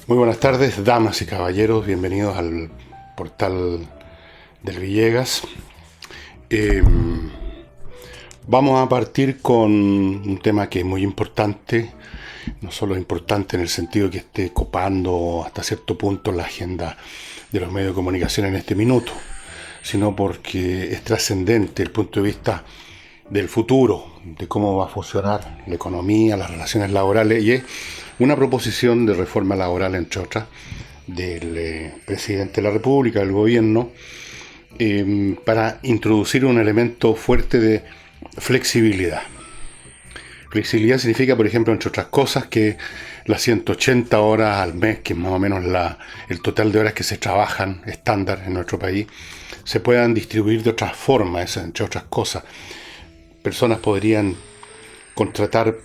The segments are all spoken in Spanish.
Muy buenas tardes, damas y caballeros, bienvenidos al portal del Villegas. Eh, Vamos a partir con un tema que es muy importante, no solo importante en el sentido que esté copando hasta cierto punto la agenda de los medios de comunicación en este minuto, sino porque es trascendente desde el punto de vista del futuro, de cómo va a funcionar la economía, las relaciones laborales, y es una proposición de reforma laboral, entre otras, del presidente de la República, del gobierno, para introducir un elemento fuerte de flexibilidad. Flexibilidad significa, por ejemplo, entre otras cosas, que las 180 horas al mes, que es más o menos el total de horas que se trabajan estándar en nuestro país, se puedan distribuir de otras formas, entre otras cosas. Personas podrían contratar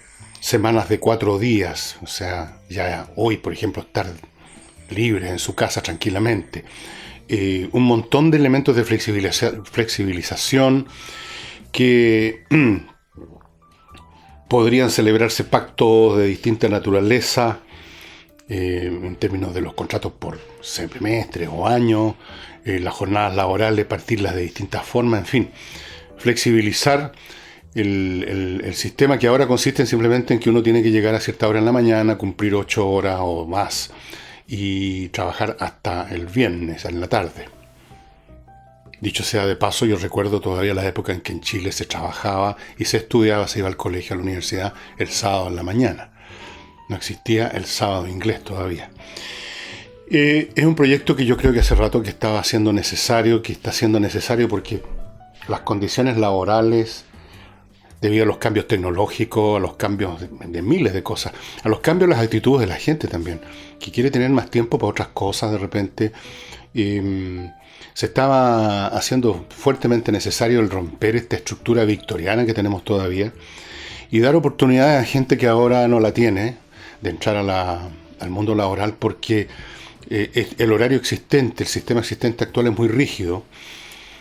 semanas de 4 días, o sea, ya hoy, por ejemplo, estar libre en su casa tranquilamente. Un montón de elementos de flexibilización que podrían celebrarse pactos de distinta naturaleza, en términos de los contratos por semestres o años, las jornadas laborales, partirlas de distintas formas, en fin, flexibilizar el sistema, que ahora consiste simplemente en que uno tiene que llegar a cierta hora en la mañana, cumplir 8 horas o más y trabajar hasta el viernes en la tarde. Dicho sea de paso, yo recuerdo todavía la época en que en Chile se trabajaba y se estudiaba, se iba al colegio, a la universidad, el sábado en la mañana. No existía el sábado inglés todavía. Es un proyecto que yo creo que hace rato que estaba siendo necesario, que está siendo necesario porque las condiciones laborales, debido a los cambios tecnológicos, a los cambios de miles de cosas, a los cambios de las actitudes de la gente también, que quiere tener más tiempo para otras cosas de repente. Se estaba haciendo fuertemente necesario el romper esta estructura victoriana que tenemos todavía y dar oportunidades a gente que ahora no la tiene de entrar al mundo laboral, porque el horario existente, el sistema existente actual es muy rígido.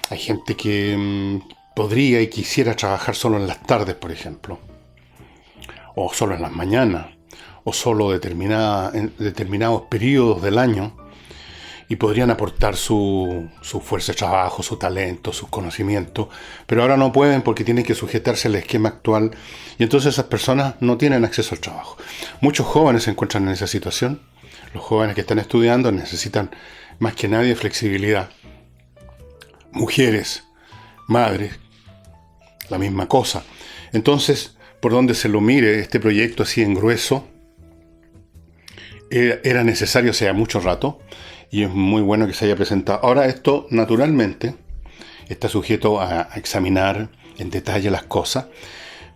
Hay gente que podría y quisiera trabajar solo en las tardes, por ejemplo, o solo en las mañanas, o solo en determinados periodos del año, y podrían aportar su fuerza de trabajo, su talento, sus conocimientos, pero ahora no pueden porque tienen que sujetarse al esquema actual, y entonces esas personas no tienen acceso al trabajo. Muchos jóvenes se encuentran en esa situación. Los jóvenes que están estudiando necesitan más que nadie flexibilidad. Mujeres, madres, la misma cosa. Entonces, por donde se lo mire, este proyecto así en grueso era necesario hace mucho rato, y es muy bueno que se haya presentado. Ahora, esto naturalmente está sujeto a examinar en detalle las cosas,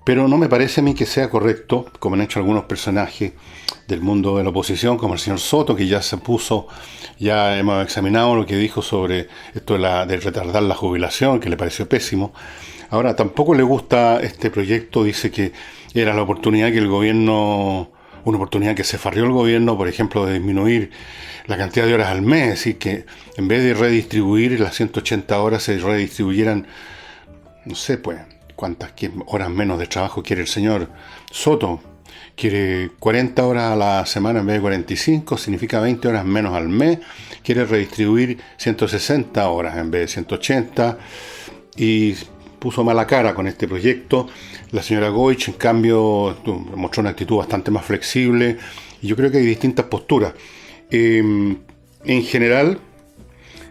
pero no me parece a mí que sea correcto, como han hecho algunos personajes del mundo de la oposición, como el señor Soto, que ya se puso, ya hemos examinado lo que dijo sobre esto de retardar la jubilación, que le pareció pésimo. Ahora, tampoco le gusta este proyecto, dice que era la oportunidad que el gobierno, una oportunidad que se farrió el gobierno, por ejemplo, de disminuir la cantidad de horas al mes, y que en vez de redistribuir las 180 horas se redistribuyeran, no sé, pues, cuántas horas menos de trabajo quiere el señor Soto. Quiere 40 horas a la semana en vez de 45, significa 20 horas menos al mes. Quiere redistribuir 160 horas en vez de 180, y puso mala cara con este proyecto. La señora Goich, en cambio, mostró una actitud bastante más flexible, y yo creo que hay distintas posturas. En general,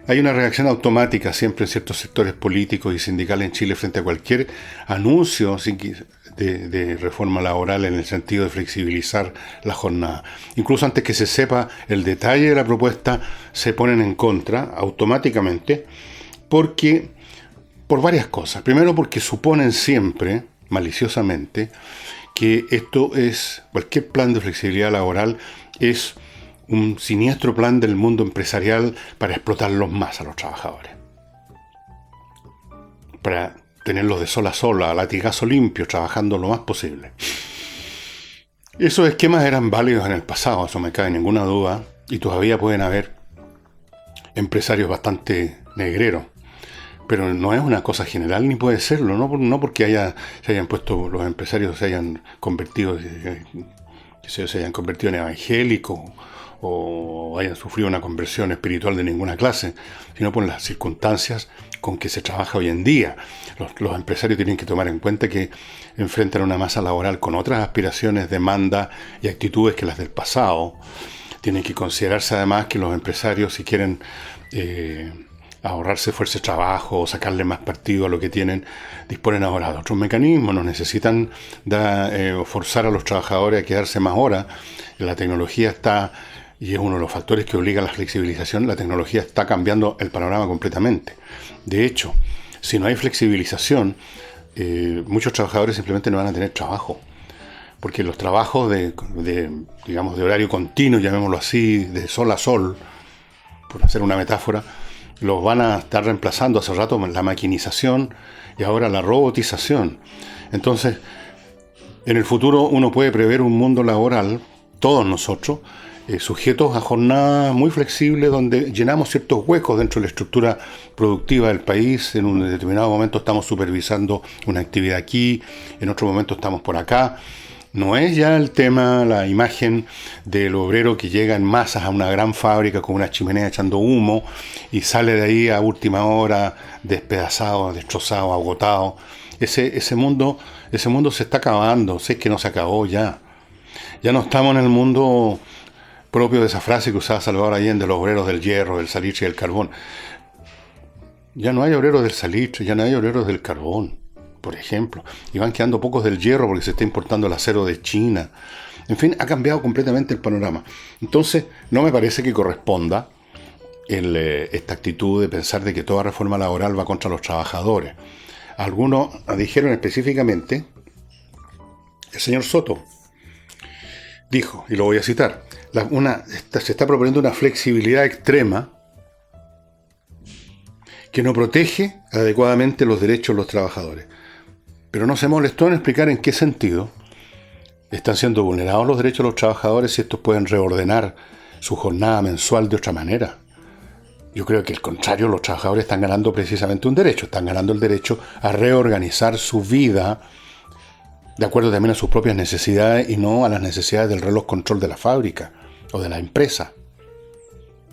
hay una reacción automática siempre en ciertos sectores políticos y sindicales en Chile frente a cualquier anuncio de reforma laboral, en el sentido de flexibilizar la jornada. Incluso antes que se sepa el detalle de la propuesta, se ponen en contra automáticamente, por varias cosas. Primero, porque suponen siempre, maliciosamente, que cualquier plan de flexibilidad laboral es un siniestro plan del mundo empresarial para explotarlos más a los trabajadores, para tenerlos de sol a sol, a latigazo limpio, trabajando lo más posible. Esos esquemas eran válidos en el pasado, eso me cabe ninguna duda, y todavía pueden haber empresarios bastante negreros, pero no es una cosa general ni puede serlo, no porque se hayan puesto, los empresarios se hayan convertido en evangélicos o hayan sufrido una conversión espiritual de ninguna clase, sino por las circunstancias con que se trabaja hoy en día. Los empresarios tienen que tomar en cuenta que enfrentan una masa laboral con otras aspiraciones, demandas y actitudes que las del pasado. Tienen que considerarse además que los empresarios, si quieren ahorrarse fuerza de trabajo o sacarle más partido a lo que tienen, disponen ahora de otros mecanismos. No necesitan forzar a los trabajadores a quedarse más horas. La tecnología está, y es uno de los factores que obliga a la flexibilización, la tecnología está cambiando el panorama completamente. De hecho, si no hay flexibilización, muchos trabajadores simplemente no van a tener trabajo. Porque los trabajos digamos, de horario continuo, llamémoslo así, de sol a sol, por hacer una metáfora, los van a estar reemplazando hace rato la maquinización y ahora la robotización. Entonces, en el futuro uno puede prever un mundo laboral, todos nosotros, sujetos a jornadas muy flexibles donde llenamos ciertos huecos dentro de la estructura productiva del país. En un determinado momento estamos supervisando una actividad aquí, en otro momento estamos por acá. No es ya el tema, la imagen del obrero que llega en masas a una gran fábrica con una chimenea echando humo y sale de ahí a última hora despedazado, destrozado, agotado. Ese mundo se está acabando, sé que no se acabó ya. Ya no estamos en el mundo propio de esa frase que usaba Salvador Allende, los obreros del hierro, del salitre y del carbón. Ya no hay obreros del salitre, ya no hay obreros del carbón, por ejemplo. Y van quedando pocos del hierro porque se está importando el acero de China. En fin, ha cambiado completamente el panorama. Entonces, no me parece que corresponda esta actitud de pensar de que toda reforma laboral va contra los trabajadores. Algunos dijeron específicamente, el señor Soto dijo, y lo voy a citar, se está proponiendo una flexibilidad extrema que no protege adecuadamente los derechos de los trabajadores. Pero no se molestó en explicar en qué sentido están siendo vulnerados los derechos de los trabajadores si estos pueden reordenar su jornada mensual de otra manera. Yo creo que al contrario, los trabajadores están ganando precisamente un derecho, están ganando el derecho a reorganizar su vida de acuerdo también a sus propias necesidades y no a las necesidades del reloj control de la fábrica o de la empresa.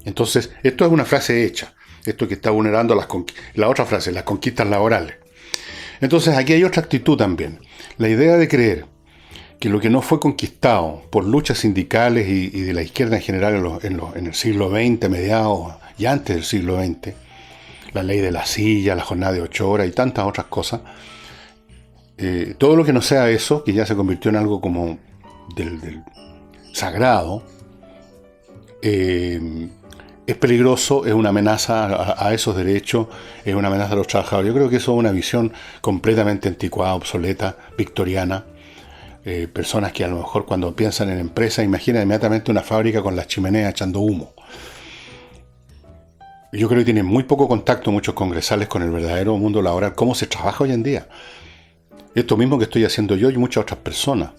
Entonces, esto es una frase hecha, esto que está vulnerando la otra frase, las conquistas laborales. Entonces, aquí hay otra actitud también. La idea de creer que lo que no fue conquistado por luchas sindicales y de la izquierda en general en el siglo XX, mediados y antes del siglo XX, la ley de la silla, la jornada de 8 horas y tantas otras cosas, todo lo que no sea eso, que ya se convirtió en algo como del sagrado, es peligroso, es una amenaza a esos derechos, es una amenaza a los trabajadores. Yo creo que eso es una visión completamente anticuada, obsoleta, victoriana. Personas que a lo mejor cuando piensan en empresa imaginan inmediatamente una fábrica con las chimeneas echando humo. Yo creo que tienen muy poco contacto muchos congresales con el verdadero mundo laboral, cómo se trabaja hoy en día. Esto mismo que estoy haciendo yo y muchas otras personas.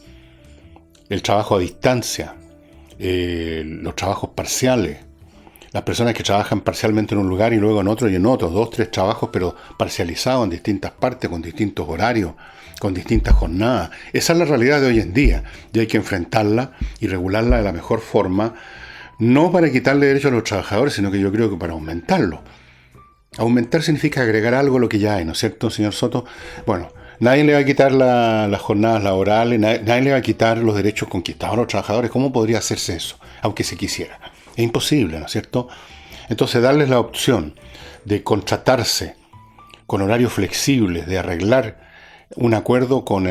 El trabajo a distancia, los trabajos parciales, las personas que trabajan parcialmente en un lugar y luego en otro y en otro, 2, 3 trabajos, pero parcializados en distintas partes, con distintos horarios, con distintas jornadas. Esa es la realidad de hoy en día y hay que enfrentarla y regularla de la mejor forma, no para quitarle derechos a los trabajadores, sino que yo creo que para aumentarlo. Aumentar significa agregar algo a lo que ya hay, ¿no es cierto, señor Soto? Bueno, nadie le va a quitar las jornadas laborales, nadie le va a quitar los derechos conquistados a los trabajadores. ¿Cómo podría hacerse eso? Aunque se quisiera. Es imposible, ¿no es cierto? Entonces, darles la opción de contratarse con horarios flexibles, de arreglar un acuerdo con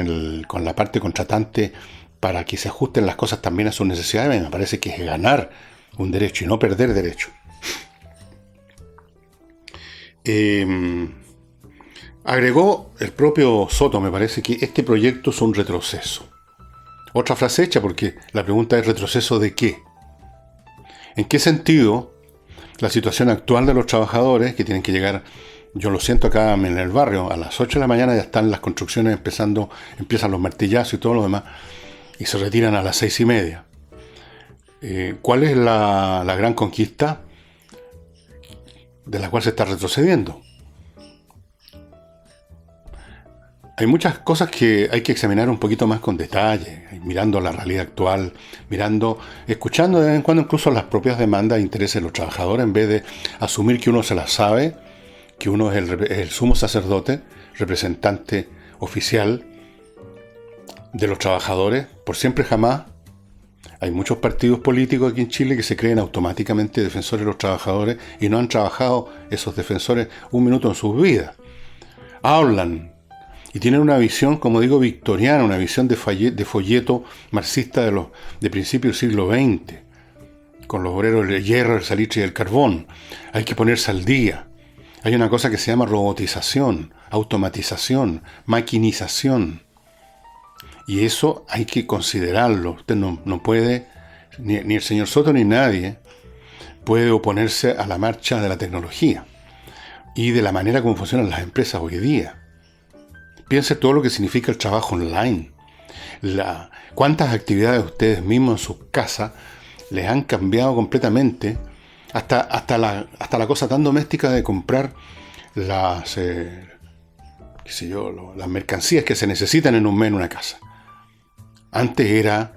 la parte contratante para que se ajusten las cosas también a sus necesidades, me parece que es ganar un derecho y no perder derecho. Agregó el propio Soto, me parece que este proyecto es un retroceso. Otra frase hecha, porque la pregunta es ¿retroceso de qué? ¿En qué sentido la situación actual de los trabajadores que tienen que llegar, yo lo siento acá en el barrio, a las 8 de la mañana ya están las construcciones empiezan los martillazos y todo lo demás, y se retiran a las 6:30? ¿Cuál es la gran conquista de la cual se está retrocediendo? hay muchas cosas que hay que examinar un poquito más con detalle, mirando la realidad actual, escuchando de vez en cuando incluso las propias demandas e intereses de los trabajadores, en vez de asumir que uno se las sabe, que uno es el sumo sacerdote, representante oficial de los trabajadores, por siempre jamás. Hay muchos partidos políticos aquí en Chile que se creen automáticamente defensores de los trabajadores y no han trabajado esos defensores un minuto en sus vidas. Hablan y tienen una visión, como digo, victoriana, una visión de folleto marxista de principios del siglo XX, con los obreros del hierro, el salitre y el carbón. Hay que ponerse al día. Hay una cosa que se llama robotización, automatización, maquinización. Y eso hay que considerarlo. Usted no puede, ni el señor Soto ni nadie, puede oponerse a la marcha de la tecnología y de la manera como funcionan las empresas hoy día. Piense todo lo que significa el trabajo online. Cuántas actividades ustedes mismos en sus casas les han cambiado completamente, hasta la cosa tan doméstica de comprar las mercancías que se necesitan en un mes en una casa. Antes era,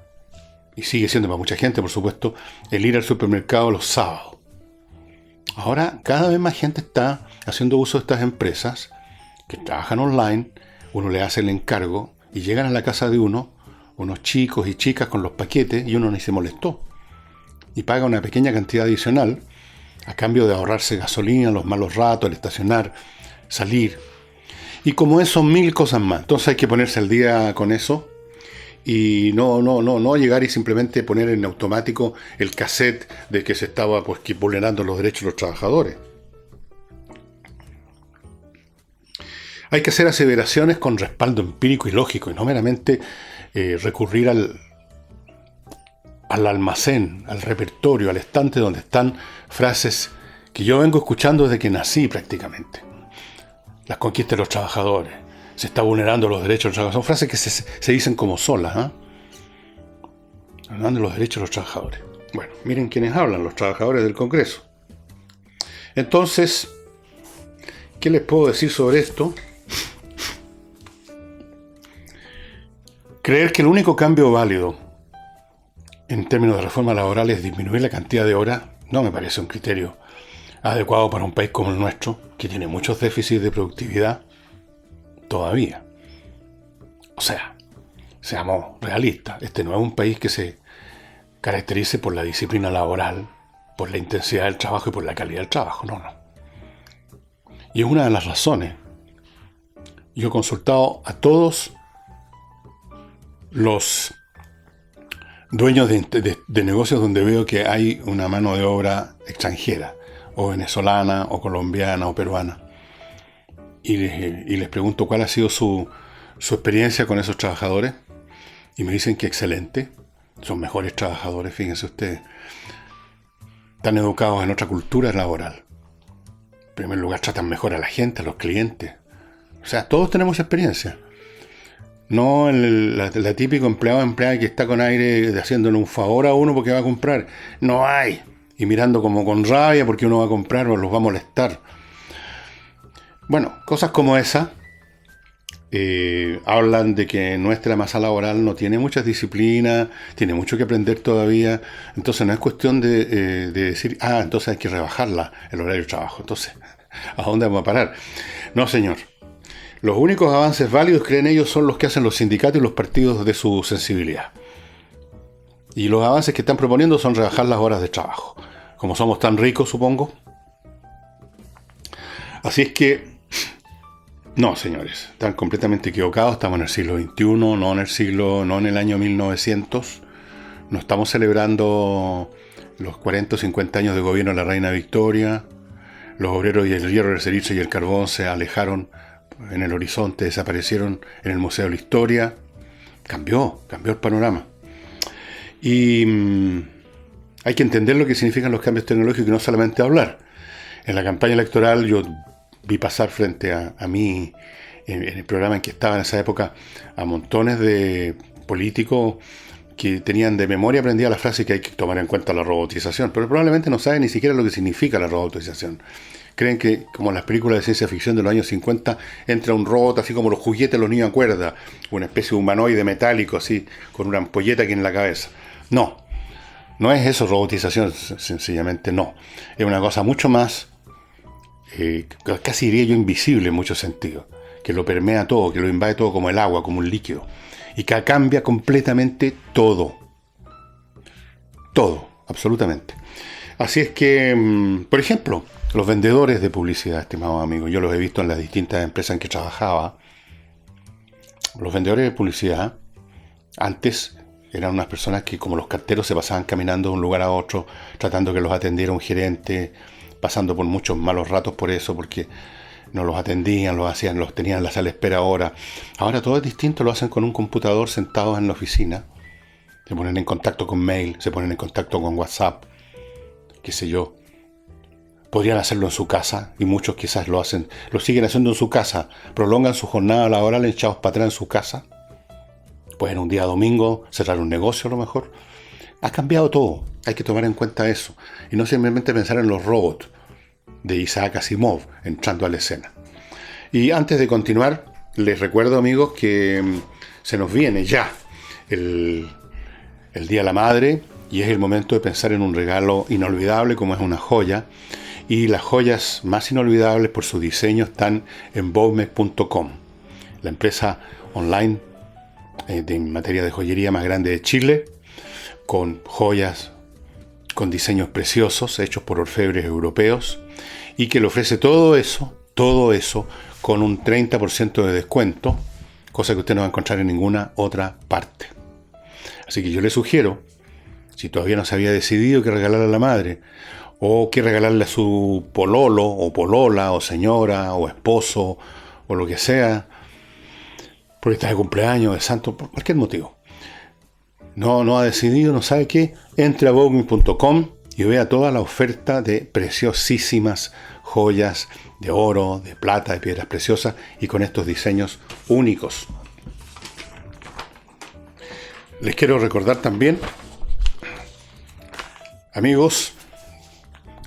y sigue siendo para mucha gente por supuesto, el ir al supermercado los sábados. Ahora cada vez más gente está haciendo uso de estas empresas que trabajan online. Uno le hace el encargo y llegan a la casa de uno unos chicos y chicas con los paquetes y uno ni se molestó. Y paga una pequeña cantidad adicional a cambio de ahorrarse gasolina, los malos ratos, el estacionar, salir. Y como eso, mil cosas más. Entonces hay que ponerse al día con eso y no llegar y simplemente poner en automático el cassette de que se estaba vulnerando los derechos de los trabajadores. Hay que hacer aseveraciones con respaldo empírico y lógico y no meramente recurrir al almacén, al repertorio, al estante donde están frases que yo vengo escuchando desde que nací prácticamente. Las conquistas de los trabajadores, se está vulnerando los derechos de los trabajadores. Son frases que se dicen como solas, hablando de los derechos de los trabajadores. Bueno, miren quiénes hablan, los trabajadores del Congreso. Entonces, ¿qué les puedo decir sobre esto? Creer que el único cambio válido en términos de reforma laboral es disminuir la cantidad de horas no me parece un criterio adecuado para un país como el nuestro, que tiene muchos déficits de productividad todavía. O sea, seamos realistas, este no es un país que se caracterice por la disciplina laboral, por la intensidad del trabajo y por la calidad del trabajo, no. Y es una de las razones. Yo he consultado a todos los dueños de negocios donde veo que hay una mano de obra extranjera, o venezolana, o colombiana, o peruana. Y les pregunto cuál ha sido su experiencia con esos trabajadores. Y me dicen que excelente. Son mejores trabajadores, fíjense ustedes. Están educados en otra cultura laboral. En primer lugar, tratan mejor a la gente, a los clientes. O sea, todos tenemos experiencia. No la típico empleado o empleada que está con aire de haciéndole un favor a uno porque va a comprar. No hay. Y mirando como con rabia porque uno va a comprar o los va a molestar. Bueno, cosas como esa hablan de que nuestra masa laboral no tiene muchas disciplinas, tiene mucho que aprender todavía. Entonces no es cuestión de decir, entonces hay que rebajarla el horario de trabajo. Entonces, ¿a dónde vamos a parar? No, señor. Los únicos avances válidos, creen ellos, son los que hacen los sindicatos y los partidos de su sensibilidad. Y los avances que están proponiendo son rebajar las horas de trabajo. Como somos tan ricos, supongo. Así es que, no, señores, están completamente equivocados. Estamos en el siglo XXI, no en el año 1900. No estamos celebrando los 40 o 50 años de gobierno de la reina Victoria. Los obreros y el hierro, el silicio y el carbón se alejaron en el horizonte, desaparecieron en el Museo de la Historia. Cambió el panorama. Y hay que entender lo que significan los cambios tecnológicos y no solamente hablar. En la campaña electoral yo vi pasar frente a mí, en el programa en que estaba en esa época, a montones de políticos que tenían de memoria aprendida la frase que hay que tomar en cuenta la robotización, pero probablemente no saben ni siquiera lo que significa la robotización. Creen que, como en las películas de ciencia ficción de los años 50, entra un robot así como los juguetes de los niños a cuerda, una especie de humanoide metálico así, con una ampolleta aquí en la cabeza. No, no es eso robotización, sencillamente no. Es una cosa mucho más, casi diría yo invisible en muchos sentidos, que lo permea todo, que lo invade todo como el agua, como un líquido, y que cambia completamente todo. Todo, absolutamente. Así es que, por ejemplo, los vendedores de publicidad, estimados amigos, yo los he visto en las distintas empresas en que trabajaba. Los vendedores de publicidad antes eran unas personas que, como los carteros, se pasaban caminando de un lugar a otro, tratando que los atendiera un gerente, pasando por muchos malos ratos por eso, porque no los atendían, los tenían en la sala de espera ahora. Ahora todo es distinto, lo hacen con un computador sentados en la oficina. Se ponen en contacto con mail, se ponen en contacto con WhatsApp, qué sé yo. Podrían hacerlo en su casa, y muchos quizás lo siguen haciendo en su casa, prolongan su jornada laboral echados para atrás en su casa. Pueden un día domingo cerrar un negocio a lo mejor. Ha cambiado todo, hay que tomar en cuenta eso. Y no simplemente pensar en los robots de Isaac Asimov entrando a la escena. Y antes de continuar, les recuerdo, amigos, que se nos viene ya el Día de la Madre, y es el momento de pensar en un regalo inolvidable como es una joya. Y las joyas más inolvidables por su diseño están en bowmec.com, la empresa online en materia de joyería más grande de Chile, con joyas con diseños preciosos hechos por orfebres europeos, y que le ofrece todo eso con un 30% de descuento, cosa que usted no va a encontrar en ninguna otra parte. Así que yo le sugiero, si todavía no se había decidido qué regalarle a la madre, o qué regalarle a su pololo, o polola, o señora, o esposo, o lo que sea, porque está de cumpleaños, de santo, por cualquier motivo. No ha decidido, no sabe qué, entre a bowmec.com y vea toda la oferta de preciosísimas joyas de oro, de plata, de piedras preciosas, y con estos diseños únicos. Les quiero recordar también, amigos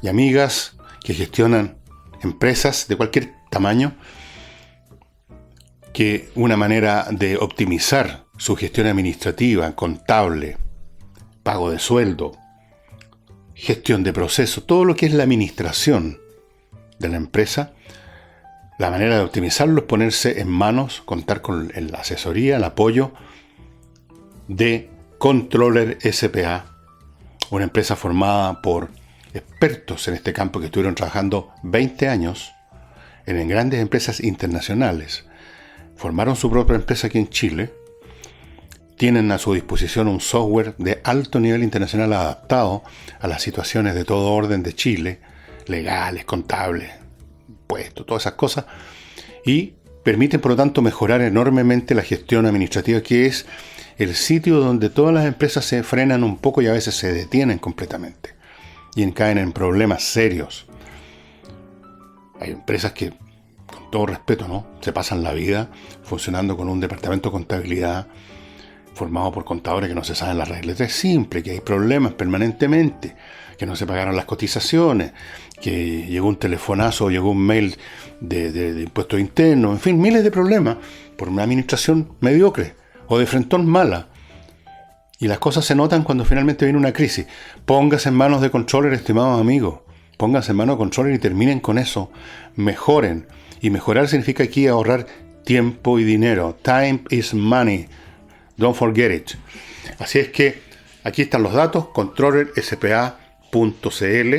y amigas que gestionan empresas de cualquier tamaño, que una manera de optimizar su gestión administrativa, contable, pago de sueldo, gestión de procesos, todo lo que es la administración de la empresa, la manera de optimizarlo es ponerse en manos, contar con la asesoría, el apoyo de Controller S.p.A., una empresa formada por expertos en este campo que estuvieron trabajando 20 años en grandes empresas internacionales. Formaron su propia empresa aquí en Chile. Tienen a su disposición un software de alto nivel internacional adaptado a las situaciones de todo orden de Chile, legales, contables, impuestos, todas esas cosas, y permiten, por lo tanto, mejorar enormemente la gestión administrativa, que es el sitio donde todas las empresas se frenan un poco y a veces se detienen completamente y caen en problemas serios. Hay empresas que, con todo respeto, ¿no?, se pasan la vida funcionando con un departamento de contabilidad formado por contadores que no se saben las reglas. Es simple, que hay problemas permanentemente, que no se pagaron las cotizaciones, que llegó un telefonazo o llegó un mail de impuestos internos, en fin, miles de problemas por una administración mediocre o de frentón mala. Y las cosas se notan cuando finalmente viene una crisis. Póngase en manos de controller, estimados amigos. Pónganse en manos de controller y terminen con eso. Mejoren. Y mejorar significa aquí ahorrar tiempo y dinero. Time is money. Don't forget it. Así es que aquí están los datos. controllerspa.cl.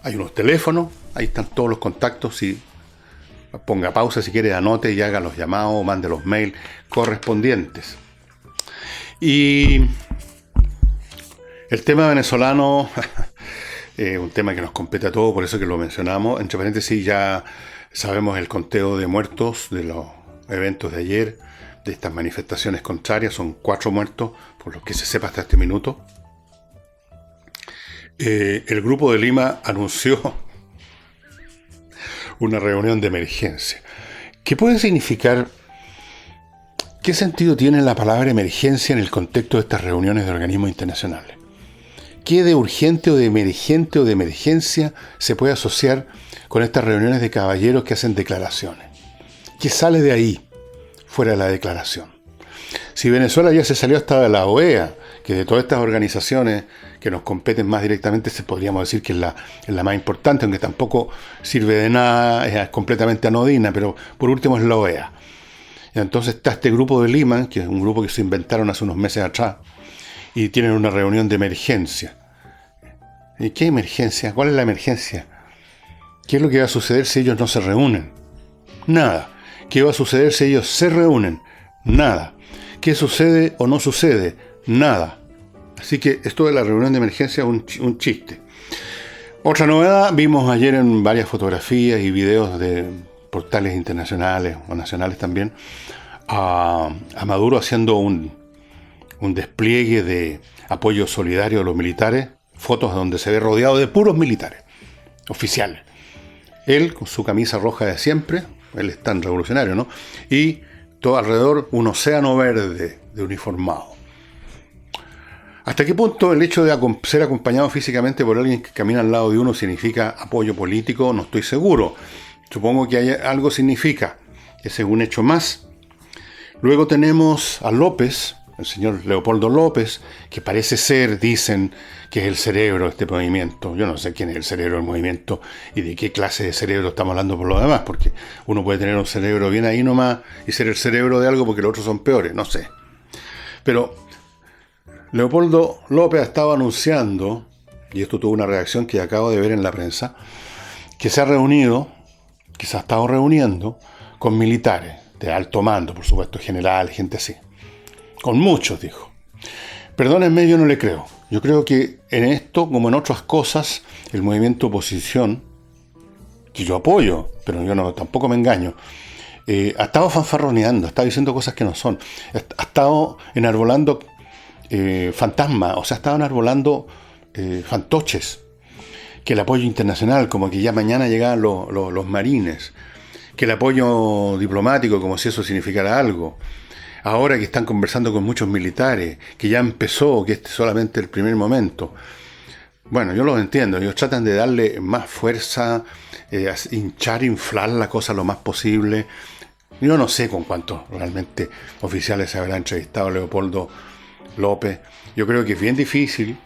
Hay unos teléfonos. Ahí están todos los contactos. Y ponga pausa si quiere, anote y haga los llamados, mande los mails correspondientes. Y el tema venezolano, un tema que nos compete a todos, por eso que lo mencionamos. Entre paréntesis, ya sabemos el conteo de muertos de los eventos de ayer, de estas manifestaciones contrarias. Son 4 muertos, por lo que se sepa hasta este minuto. El Grupo de Lima anunció una reunión de emergencia. ¿Qué puede significar? ¿Qué sentido tiene la palabra emergencia en el contexto de estas reuniones de organismos internacionales? qué de urgente o de emergente o de emergencia se puede asociar con estas reuniones de caballeros que hacen declaraciones? ¿Qué sale de ahí, fuera de la declaración? Si Venezuela ya se salió hasta de la OEA, que de todas estas organizaciones que nos competen más directamente, podríamos decir que es la más importante, aunque tampoco sirve de nada, es completamente anodina, pero por último es la OEA. Entonces está este grupo de Lima, que es un grupo que se inventaron hace unos meses atrás, y tienen una reunión de emergencia. ¿Y qué emergencia? ¿Cuál es la emergencia? ¿Qué es lo que va a suceder si ellos no se reúnen? Nada. ¿Qué va a suceder si ellos se reúnen? Nada. ¿Qué sucede o no sucede? Nada. Así que esto de la reunión de emergencia es un chiste. Otra novedad, vimos ayer en varias fotografías y videos de portales internacionales o nacionales también, a Maduro haciendo un despliegue de apoyo solidario a los militares, fotos donde se ve rodeado de puros militares, oficiales. Él con su camisa roja de siempre, él es tan revolucionario, ¿no? Y todo alrededor un océano verde de uniformado. ¿Hasta qué punto el hecho de ser acompañado físicamente por alguien que camina al lado de uno significa apoyo político? No estoy seguro. Supongo que algo significa. Ese es un hecho más. Luego tenemos a López, el señor Leopoldo López, que parece ser, dicen, que es el cerebro de este movimiento. Yo no sé quién es el cerebro del movimiento y de qué clase de cerebro estamos hablando por lo demás, porque uno puede tener un cerebro bien ahí nomás y ser el cerebro de algo porque los otros son peores, no sé. Pero Leopoldo López ha estado anunciando, y esto tuvo una reacción que acabo de ver en la prensa, que se ha reunido, que se ha estado reuniendo con militares de alto mando, por supuesto, general, gente así. Con muchos, dijo. Perdónenme, yo no le creo. Yo creo que en esto, como en otras cosas, el movimiento oposición, que yo apoyo, pero yo tampoco me engaño, ha estado fanfarroneando, ha estado diciendo cosas que no son. Ha estado enarbolando fantasmas, o sea, ha estado enarbolando fantoches. Que el apoyo internacional, como que ya mañana llegaban los marines. Que el apoyo diplomático, como si eso significara algo. Ahora que están conversando con muchos militares, que ya empezó, que este es solamente el primer momento. Bueno, yo los entiendo, ellos tratan de darle más fuerza, inflar la cosa lo más posible. Yo no sé con cuántos realmente oficiales se habrá entrevistado Leopoldo López. Yo creo que es bien difícil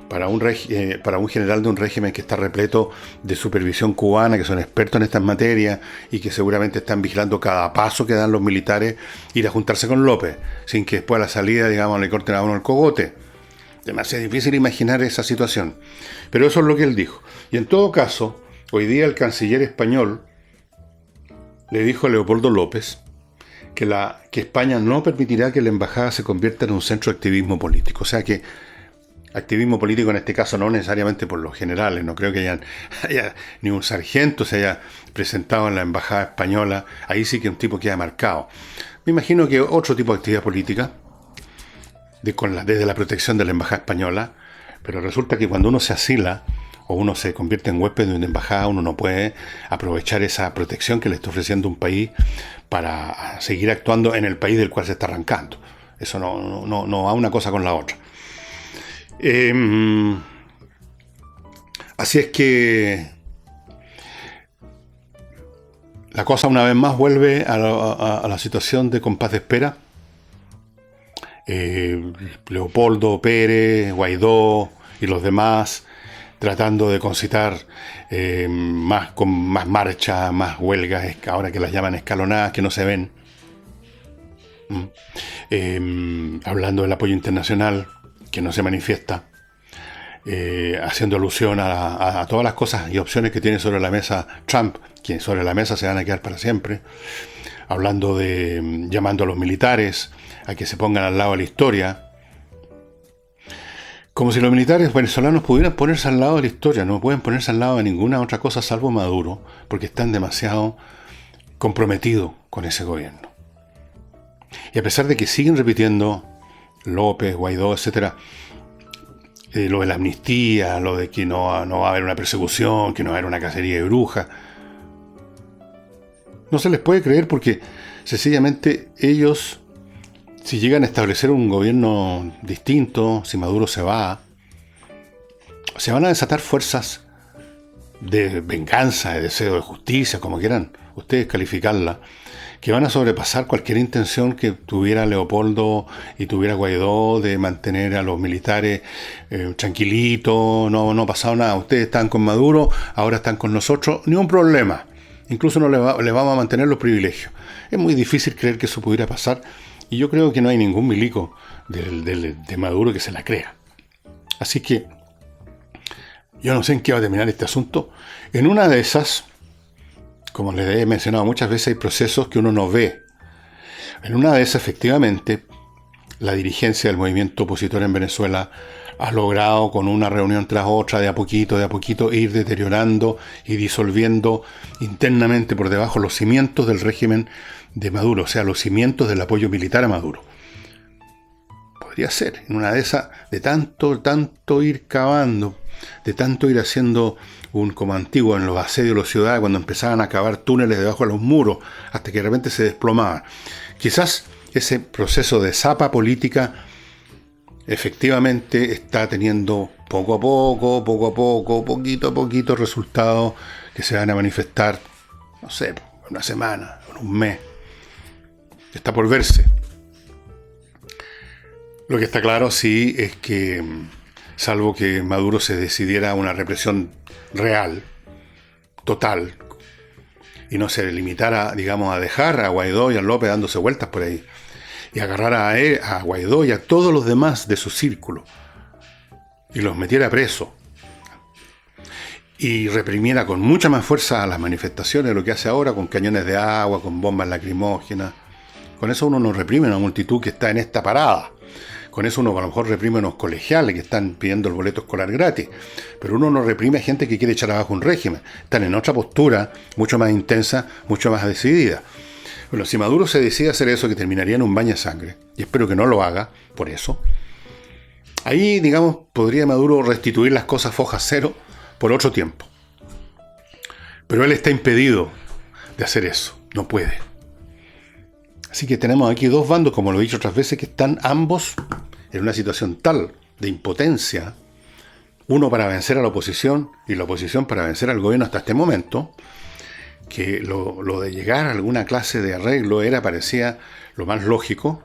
para un general de un régimen que está repleto de supervisión cubana, que son expertos en estas materias y que seguramente están vigilando cada paso que dan los militares, ir a juntarse con López, sin que después a la salida, digamos, le corten a uno el cogote. Demasiado difícil imaginar esa situación. Pero eso es lo que él dijo. Y en todo caso, hoy día el canciller español le dijo a Leopoldo López que España no permitirá que la embajada se convierta en un centro de activismo político. O sea que activismo político en este caso no necesariamente por los generales, no creo que haya ni un sargento se haya presentado en la embajada española, ahí sí que un tipo queda marcado. Me imagino que otro tipo de actividad política, desde la protección de la embajada española, pero resulta que cuando uno se asila o uno se convierte en huésped de una embajada, uno no puede aprovechar esa protección que le está ofreciendo un país para seguir actuando en el país del cual se está arrancando. Eso no va una cosa con la otra. Así es que la cosa una vez más vuelve a la situación de compás de espera. Leopoldo Pérez, Guaidó y los demás tratando de concitar con más marchas, más huelgas, ahora que las llaman escalonadas, que no se ven. Hablando del apoyo internacional, que no se manifiesta, haciendo alusión a todas las cosas y opciones que tiene sobre la mesa Trump, que sobre la mesa se van a quedar para siempre, hablando llamando a los militares a que se pongan al lado de la historia, como si los militares venezolanos pudieran ponerse al lado de la historia. No pueden ponerse al lado de ninguna otra cosa salvo Maduro, porque están demasiado comprometidos con ese gobierno. Y a pesar de que siguen repitiendo López, Guaidó, etcétera, lo de la amnistía, lo de que no va a haber una persecución, que no va a haber una cacería de brujas, no se les puede creer porque sencillamente ellos, si llegan a establecer un gobierno distinto, si Maduro se va, Se van a desatar fuerzas de venganza, de deseo de justicia, como quieran ustedes calificarla, que van a sobrepasar cualquier intención que tuviera Leopoldo y tuviera Guaidó de mantener a los militares tranquilitos, no ha pasado nada. Ustedes están con Maduro, ahora están con nosotros, ni un problema. Incluso no le vamos a mantener los privilegios. Es muy difícil creer que eso pudiera pasar, y yo creo que no hay ningún milico de Maduro que se la crea. Así que yo no sé en qué va a terminar este asunto. En una de esas, como les he mencionado muchas veces, hay procesos que uno no ve. En una de esas, efectivamente, la dirigencia del movimiento opositor en Venezuela ha logrado, con una reunión tras otra, de a poquito, ir deteriorando y disolviendo internamente por debajo los cimientos del régimen de Maduro, o sea, los cimientos del apoyo militar a Maduro. Podría ser, en una de esas, de tanto ir cavando, de tanto ir haciendo como antiguo en los asedios de las ciudades, cuando empezaban a cavar túneles debajo de los muros, hasta que de repente se desplomaban. Quizás ese proceso de zapa política efectivamente está teniendo poco a poco, poquito a poquito, resultados que se van a manifestar, no sé, en una semana, en un mes. Está por verse. Lo que está claro sí es que, salvo que Maduro se decidiera a una represión real, total, y no se limitara, digamos, a dejar a Guaidó y a López dándose vueltas por ahí, y agarrar a Guaidó y a todos los demás de su círculo, y los metiera preso, y reprimiera con mucha más fuerza a las manifestaciones, lo que hace ahora, con cañones de agua, con bombas lacrimógenas. Con eso uno no reprime a una multitud que está en esta parada. Con eso uno a lo mejor reprime a unos colegiales que están pidiendo el boleto escolar gratis. Pero uno no reprime a gente que quiere echar abajo un régimen. Están en otra postura, mucho más intensa, mucho más decidida. Bueno, si Maduro se decide hacer eso, que terminaría en un baño de sangre, y espero que no lo haga, por eso, ahí, digamos, podría Maduro restituir las cosas foja cero por otro tiempo. Pero él está impedido de hacer eso, no puede. Así que tenemos aquí dos bandos, como lo he dicho otras veces, que están ambos en una situación tal de impotencia, uno para vencer a la oposición y la oposición para vencer al gobierno hasta este momento, que lo de llegar a alguna clase de arreglo parecía lo más lógico.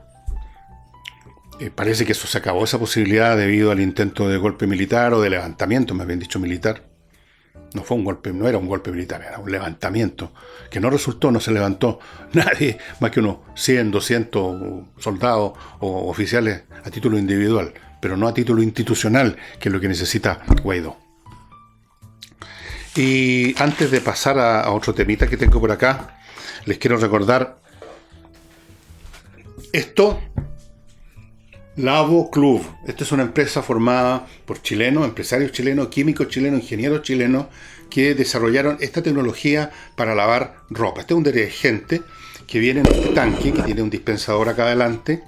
Parece que eso se acabó, esa posibilidad, debido al intento de golpe militar, o de levantamiento, más bien dicho, militar. No fue un golpe, no era un golpe militar, era un levantamiento, que no resultó, no se levantó nadie, más que unos 100, 200 soldados o oficiales a título individual, pero no a título institucional, que es lo que necesita Guaidó. Y antes de pasar a otro temita que tengo por acá, les quiero recordar esto. Labo Club. Esta es una empresa formada por chilenos, empresarios chilenos, químicos chilenos, ingenieros chilenos, que desarrollaron esta tecnología para lavar ropa. Este es un detergente que viene en este tanque, que tiene un dispensador acá adelante.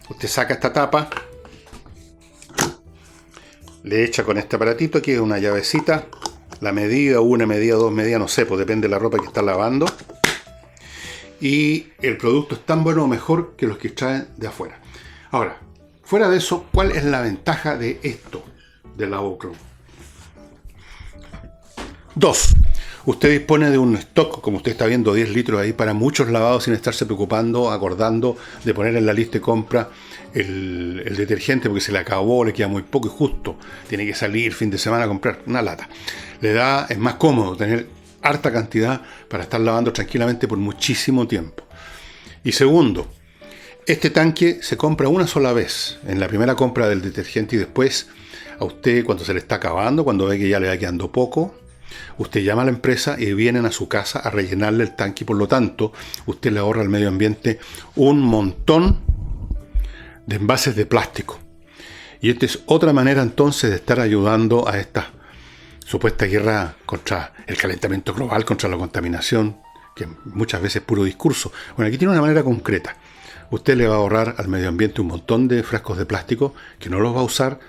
Usted saca esta tapa, le echa con este aparatito, aquí es una llavecita, la medida, una medida, dos medidas, no sé, pues depende de la ropa que está lavando. Y el producto es tan bueno o mejor que los que traen de afuera. Ahora, fuera de eso, ¿cuál es la ventaja de esto, del Labo Club? 2. Usted dispone de un stock, como usted está viendo, 10 litros ahí para muchos lavados, sin estarse preocupando, acordando de poner en la lista de compra el detergente porque se le acabó, le queda muy poco y justo tiene que salir fin de semana a comprar una lata. Es más cómodo tener harta cantidad para estar lavando tranquilamente por muchísimo tiempo. Y segundo, este tanque se compra una sola vez, en la primera compra del detergente, y después a usted, cuando se le está acabando, cuando ve que ya le va quedando poco, usted llama a la empresa y vienen a su casa a rellenarle el tanque, y por lo tanto usted le ahorra al medio ambiente un montón de envases de plástico. Y esta es otra manera entonces de estar ayudando a esta supuesta guerra contra el calentamiento global, contra la contaminación, que muchas veces es puro discurso. Bueno, aquí tiene una manera concreta. Usted le va a ahorrar al medio ambiente un montón de frascos de plástico que no los va a usar.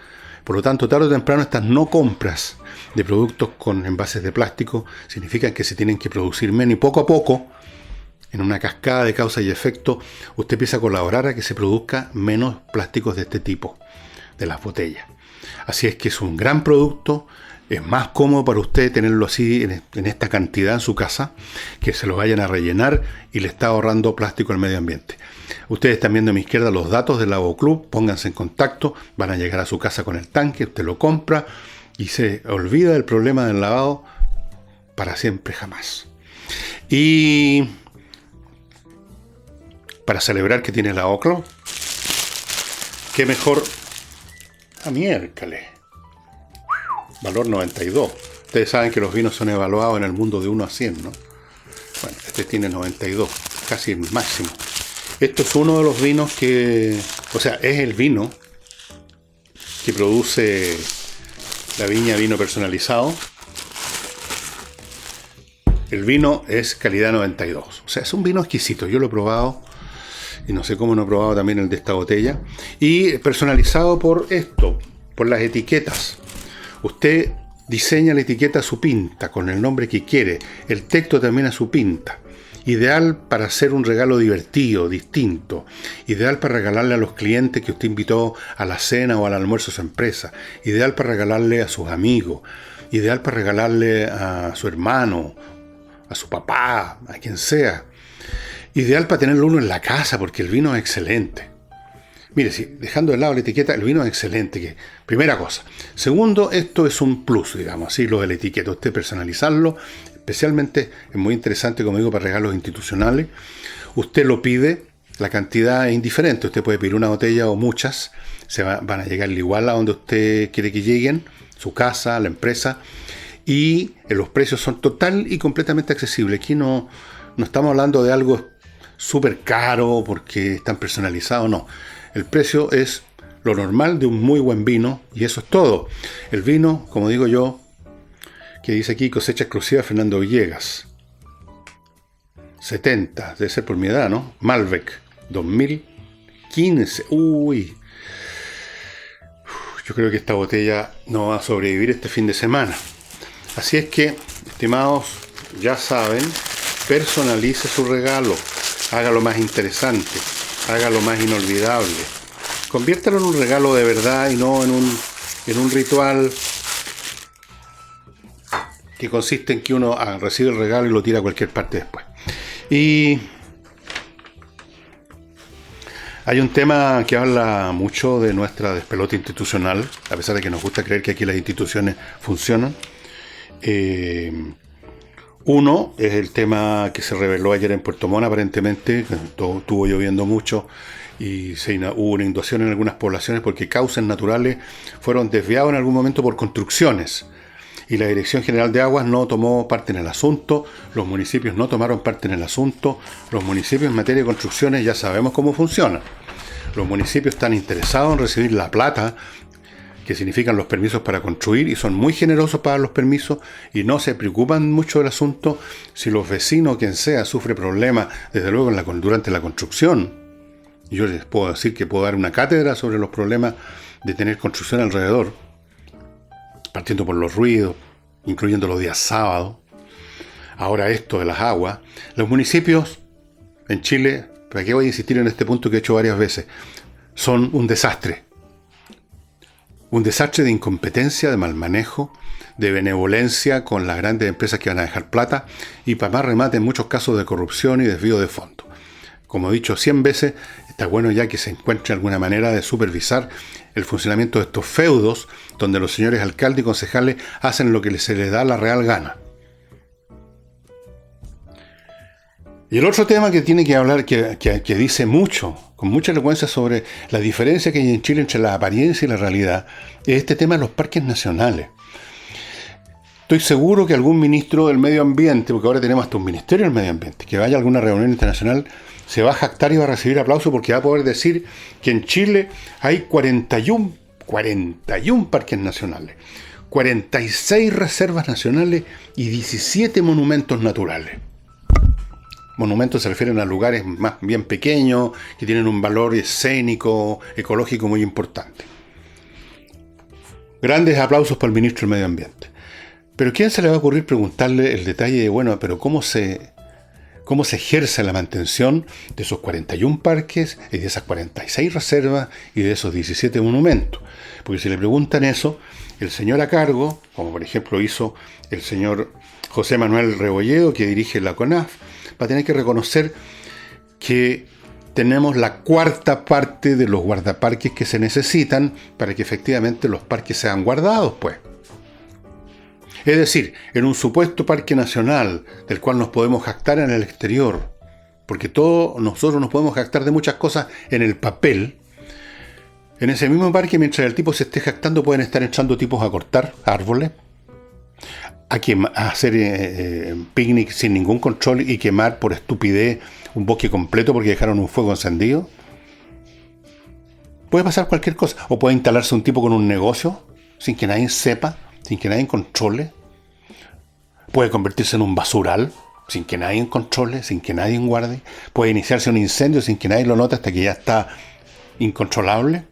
Por lo tanto, tarde o temprano, estas no compras de productos con envases de plástico significan que se tienen que producir menos, y poco a poco, en una cascada de causa y efecto, usted empieza a colaborar a que se produzca menos plásticos de este tipo, de las botellas. Así es que es un gran producto. Es más cómodo para usted tenerlo así en esta cantidad en su casa, que se lo vayan a rellenar y le está ahorrando plástico al medio ambiente. Ustedes están viendo a mi izquierda los datos del Lavabo Club, pónganse en contacto, van a llegar a su casa con el tanque, usted lo compra y se olvida del problema del lavado para siempre jamás. Y para celebrar que tiene el Lavabo Club, qué mejor a miércoles. Valor 92. Ustedes saben que los vinos son evaluados en el mundo de 1 a 100, ¿no? Bueno, este tiene 92, casi el máximo. Esto es uno de los vinos que... O sea, es el vino que produce la viña Vino Personalizado. El vino es calidad 92. O sea, es un vino exquisito. Yo lo he probado y no sé cómo no he probado también el de esta botella. Y personalizado por esto, por las etiquetas. Usted diseña la etiqueta a su pinta, con el nombre que quiere, el texto también a su pinta. Ideal para hacer un regalo divertido, distinto. Ideal para regalarle a los clientes que usted invitó a la cena o al almuerzo de su empresa. Ideal para regalarle a sus amigos. Ideal para regalarle a su hermano, a su papá, a quien sea. Ideal para tenerlo uno en la casa, porque el vino es excelente. Mire, si dejando de lado la etiqueta, el vino es excelente. Primera cosa. Segundo, esto es un plus, digamos, así lo de la etiqueta. Usted personalizarlo, especialmente es muy interesante, como digo, para regalos institucionales. Usted lo pide, la cantidad es indiferente. Usted puede pedir una botella o muchas. Van a llegar igual a donde usted quiere que lleguen, su casa, la empresa. Y los precios son total y completamente accesibles. Aquí no estamos hablando de algo súper caro porque están personalizados, no. El precio es lo normal de un muy buen vino y eso es todo. El vino, como digo yo, que dice aquí cosecha exclusiva Fernando Villegas. 70, debe ser por mi edad, ¿no? Malbec, 2015. Uy. Yo creo que esta botella no va a sobrevivir este fin de semana. Así es que, estimados, ya saben, personalice su regalo. Hágalo más interesante. Hágalo más inolvidable. Conviértalo en un regalo de verdad y no en un ritual que consiste en que uno recibe el regalo y lo tira a cualquier parte después. Y hay un tema que habla mucho de nuestra despelota institucional, a pesar de que nos gusta creer que aquí las instituciones funcionan. Uno es el tema que se reveló ayer en Puerto Montt, aparentemente, estuvo lloviendo mucho y hubo una inundación en algunas poblaciones porque causas naturales fueron desviados en algún momento por construcciones. Y la Dirección General de Aguas no tomó parte en el asunto, los municipios no tomaron parte en el asunto, los municipios en materia de construcciones ya sabemos cómo funcionan. Los municipios están interesados en recibir la plata que significan los permisos para construir y son muy generosos para los permisos y no se preocupan mucho del asunto si los vecinos, quien sea, sufre problemas, desde luego durante la construcción. Yo les puedo decir que puedo dar una cátedra sobre los problemas de tener construcción alrededor, partiendo por los ruidos, incluyendo los días sábados. Ahora esto de las aguas. Los municipios en Chile, ¿para qué voy a insistir en este punto que he hecho varias veces? Son un desastre. Un desastre de incompetencia, de mal manejo, de benevolencia con las grandes empresas que van a dejar plata y para más remate en muchos casos de corrupción y desvío de fondos. Como he dicho 100 veces, está bueno ya que se encuentre alguna manera de supervisar el funcionamiento de estos feudos donde los señores alcaldes y concejales hacen lo que se les da la real gana. Y el otro tema que tiene que hablar, que dice mucho, con mucha elocuencia sobre la diferencia que hay en Chile entre la apariencia y la realidad, es este tema de los parques nacionales. Estoy seguro que algún ministro del medio ambiente, porque ahora tenemos hasta un ministerio del medio ambiente, que vaya a alguna reunión internacional, se va a jactar y va a recibir aplausos porque va a poder decir que en Chile hay 41 parques nacionales, 46 reservas nacionales y 17 monumentos naturales. Monumentos se refieren a lugares más bien pequeños, que tienen un valor escénico, ecológico muy importante. Grandes aplausos para el ministro del Medio Ambiente. Pero ¿quién se le va a ocurrir preguntarle el detalle de, bueno, pero ¿cómo se cómo se ejerce la mantención de esos 41 parques y de esas 46 reservas y de esos 17 monumentos. Porque si le preguntan eso, el señor a cargo, como por ejemplo hizo el señor José Manuel Rebolledo, que dirige la CONAF, va a tener que reconocer que tenemos la cuarta parte de los guardaparques que se necesitan para que efectivamente los parques sean guardados, pues. Es decir, en un supuesto parque nacional del cual nos podemos jactar en el exterior, porque todos nosotros nos podemos jactar de muchas cosas en el papel, en ese mismo parque, mientras el tipo se esté jactando, pueden estar echando tipos a cortar árboles, a hacer picnic sin ningún control y quemar por estupidez un bosque completo porque dejaron un fuego encendido. Puede pasar cualquier cosa. O puede instalarse un tipo con un negocio sin que nadie sepa, sin que nadie controle. Puede convertirse en un basural sin que nadie controle, sin que nadie guarde. Puede iniciarse un incendio sin que nadie lo note hasta que ya está incontrolable.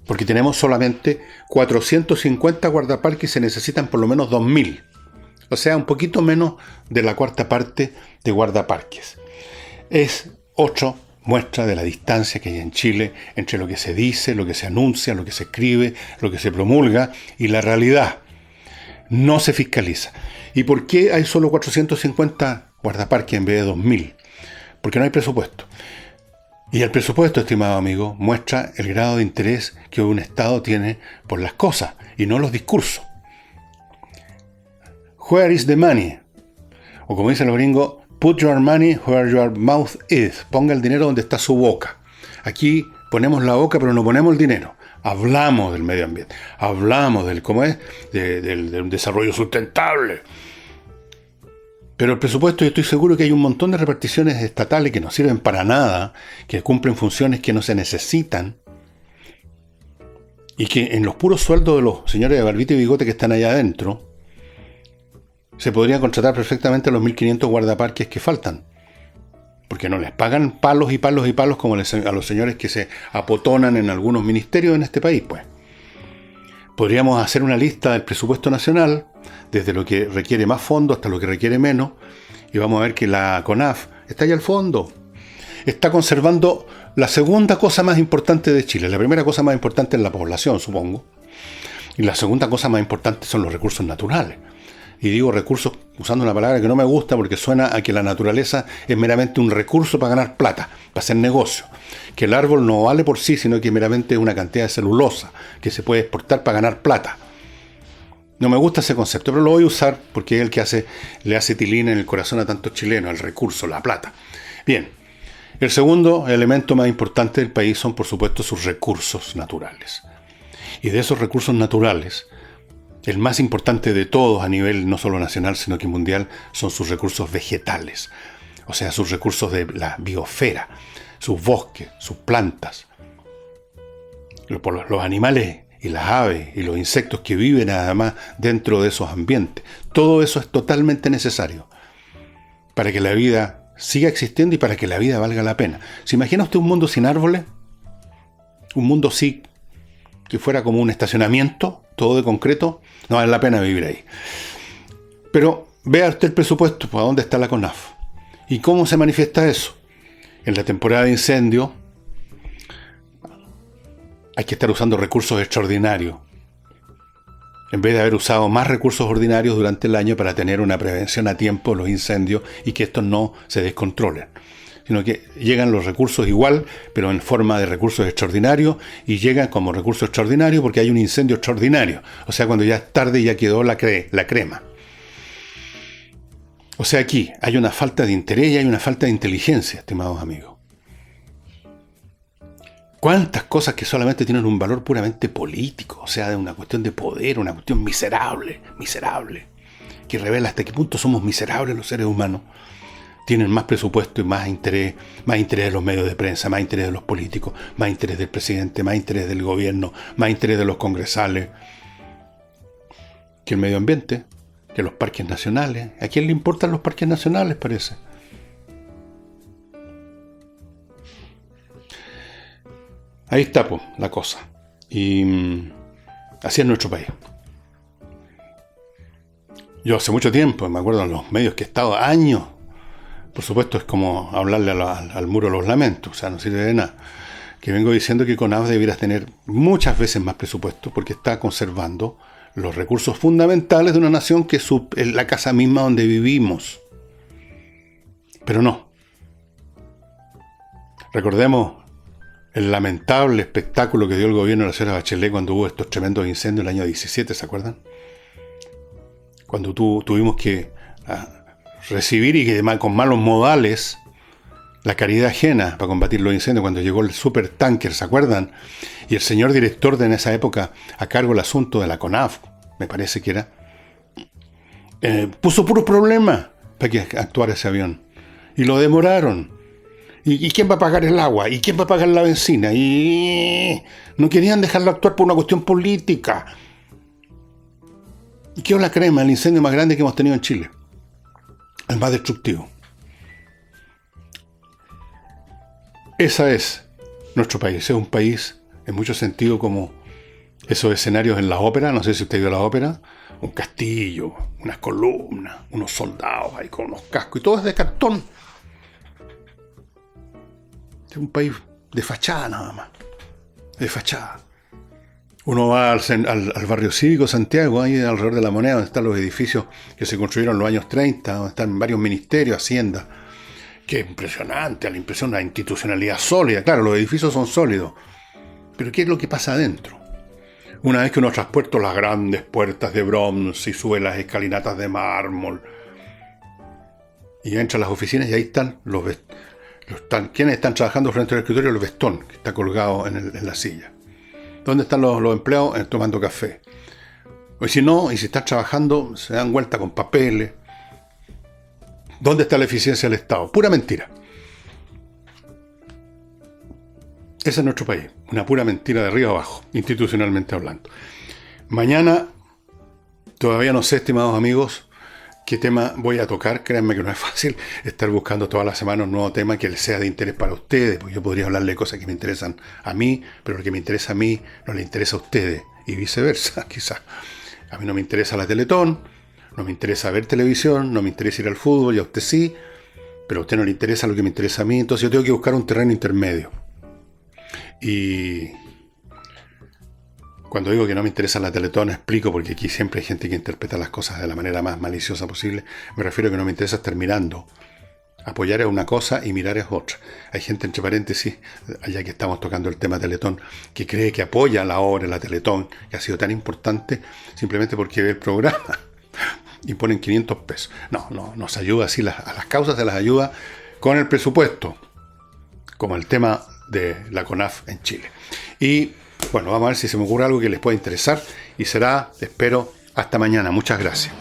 Porque tenemos solamente 450 guardaparques y se necesitan por lo menos 2000. O sea, un poquito menos de la cuarta parte de guardaparques. Es otra muestra de la distancia que hay en Chile entre lo que se dice, lo que se anuncia, lo que se escribe, lo que se promulga y la realidad. No se fiscaliza. ¿Y por qué hay solo 450 guardaparques en vez de 2000? Porque no hay presupuesto. Y el presupuesto, estimado amigo, muestra el grado de interés que un Estado tiene por las cosas y no los discursos. Where is the money? O como dicen los gringos, put your money where your mouth is. Ponga el dinero donde está su boca. Aquí ponemos la boca, pero no ponemos el dinero. Hablamos del medio ambiente. Hablamos del, ¿cómo es? Del desarrollo sustentable. Pero el presupuesto, yo estoy seguro que hay un montón de reparticiones estatales que no sirven para nada, que cumplen funciones que no se necesitan, y que en los puros sueldos de los señores de barbita y bigote que están allá adentro, se podría contratar perfectamente a los 1.500 guardaparques que faltan. Porque no les pagan palos y palos y palos como a los señores que se apotonan en algunos ministerios en este país, pues. Podríamos hacer una lista del presupuesto nacional, desde lo que requiere más fondo hasta lo que requiere menos, y vamos a ver que la CONAF está ahí al fondo. Está conservando la segunda cosa más importante de Chile. La primera cosa más importante es la población, supongo. Y la segunda cosa más importante son los recursos naturales. Y digo recursos usando una palabra que no me gusta porque suena a que la naturaleza es meramente un recurso para ganar plata, para hacer negocio. Que el árbol no vale por sí, sino que meramente es una cantidad de celulosa que se puede exportar para ganar plata. No me gusta ese concepto, pero lo voy a usar porque es el que le hace tilín en el corazón a tantos chilenos, el recurso, la plata. Bien, el segundo elemento más importante del país son, por supuesto, sus recursos naturales. Y de esos recursos naturales, el más importante de todos a nivel no solo nacional, sino que mundial, son sus recursos vegetales. O sea, sus recursos de la biosfera, sus bosques, sus plantas. Los animales y las aves y los insectos que viven además dentro de esos ambientes. Todo eso es totalmente necesario para que la vida siga existiendo y para que la vida valga la pena. ¿Se imagina usted un mundo sin árboles? Un mundo así que fuera como un estacionamiento, todo de concreto, no vale la pena vivir ahí. Pero vea usted el presupuesto, ¿a dónde está la CONAF? ¿Y cómo se manifiesta eso? En la temporada de incendio hay que estar usando recursos extraordinarios, en vez de haber usado más recursos ordinarios durante el año para tener una prevención a tiempo de los incendios y que estos no se descontrolen. Sino que llegan los recursos igual, pero en forma de recursos extraordinarios, y llegan como recursos extraordinarios porque hay un incendio extraordinario. O sea, cuando ya es tarde ya quedó la crema. O sea, aquí hay una falta de interés y hay una falta de inteligencia, estimados amigos. ¿Cuántas cosas que solamente tienen un valor puramente político? O sea, de una cuestión de poder, una cuestión miserable, que revela hasta qué punto somos miserables los seres humanos. Tienen más presupuesto y más interés de los medios de prensa, más interés de los políticos, más interés del presidente, más interés del gobierno, más interés de los congresales, que el medio ambiente, que los parques nacionales. ¿A quién le importan los parques nacionales, parece? Ahí está, pues, la cosa. Y así es nuestro país. Yo hace mucho tiempo, me acuerdo en los medios que he estado años por supuesto es como hablarle al muro de los lamentos, o sea, no sirve de nada. Que vengo diciendo que CONAF debiera tener muchas veces más presupuesto porque está conservando los recursos fundamentales de una nación que es la casa misma donde vivimos. Pero no. Recordemos el lamentable espectáculo que dio el gobierno de la señora Bachelet cuando hubo estos tremendos incendios en el año 17, ¿se acuerdan? Cuando tuvimos que recibir y que con malos modales la caridad ajena para combatir los incendios, cuando llegó el supertanker, ¿se acuerdan? Y el señor director de en esa época, a cargo del asunto de la CONAF, me parece que era, puso puros problemas para que actuara ese avión. Y lo demoraron. ¿Y quién va a pagar el agua? ¿Y quién va a pagar la benzina? Y no querían dejarlo actuar por una cuestión política. ¿Y qué es la crema? El incendio más grande que hemos tenido en Chile. El más destructivo. Ese es nuestro país. Es un país, en muchos sentidos, como esos escenarios en la ópera. No sé si usted vio la ópera. Un castillo, unas columnas, unos soldados ahí con unos cascos. Y todo es de cartón. Es un país de fachada nada más. De fachada. Uno va al barrio cívico Santiago, ahí alrededor de la Moneda, donde están los edificios que se construyeron en los años 30, donde están varios ministerios, hacienda. Qué impresionante, la impresión, la institucionalidad sólida. Claro, los edificios son sólidos. Pero ¿qué es lo que pasa adentro? Una vez que uno transporta las grandes puertas de bronce y sube las escalinatas de mármol, y entra a las oficinas y ahí están ¿quiénes están trabajando frente al escritorio? El vestón, que está colgado en la silla. ¿Dónde están los empleados? Tomando café. O si no, y si están trabajando, se dan vuelta con papeles. ¿Dónde está la eficiencia del Estado? Pura mentira. Ese es nuestro país. Una pura mentira de arriba abajo, institucionalmente hablando. Mañana, todavía no sé, estimados amigos, qué tema voy a tocar. Créanme que no es fácil estar buscando todas las semanas un nuevo tema que les sea de interés para ustedes, porque yo podría hablarle de cosas que me interesan a mí, pero lo que me interesa a mí no le interesa a ustedes, y viceversa, quizás. A mí no me interesa la Teletón, no me interesa ver televisión, no me interesa ir al fútbol, y a usted sí, pero a usted no le interesa lo que me interesa a mí, entonces yo tengo que buscar un terreno intermedio. Y cuando digo que no me interesa la Teletón, explico, porque aquí siempre hay gente que interpreta las cosas de la manera más maliciosa posible. Me refiero a que no me interesa estar mirando. Apoyar es una cosa y mirar es otra. Hay gente, entre paréntesis, allá que estamos tocando el tema Teletón, que cree que apoya la obra, la Teletón, que ha sido tan importante, simplemente porque ve el programa y ponen 500 pesos. No se ayuda así. A las causas se las ayuda con el presupuesto, como el tema de la CONAF en Chile. Y bueno, vamos a ver si se me ocurre algo que les pueda interesar, y será, espero, hasta mañana. Muchas gracias.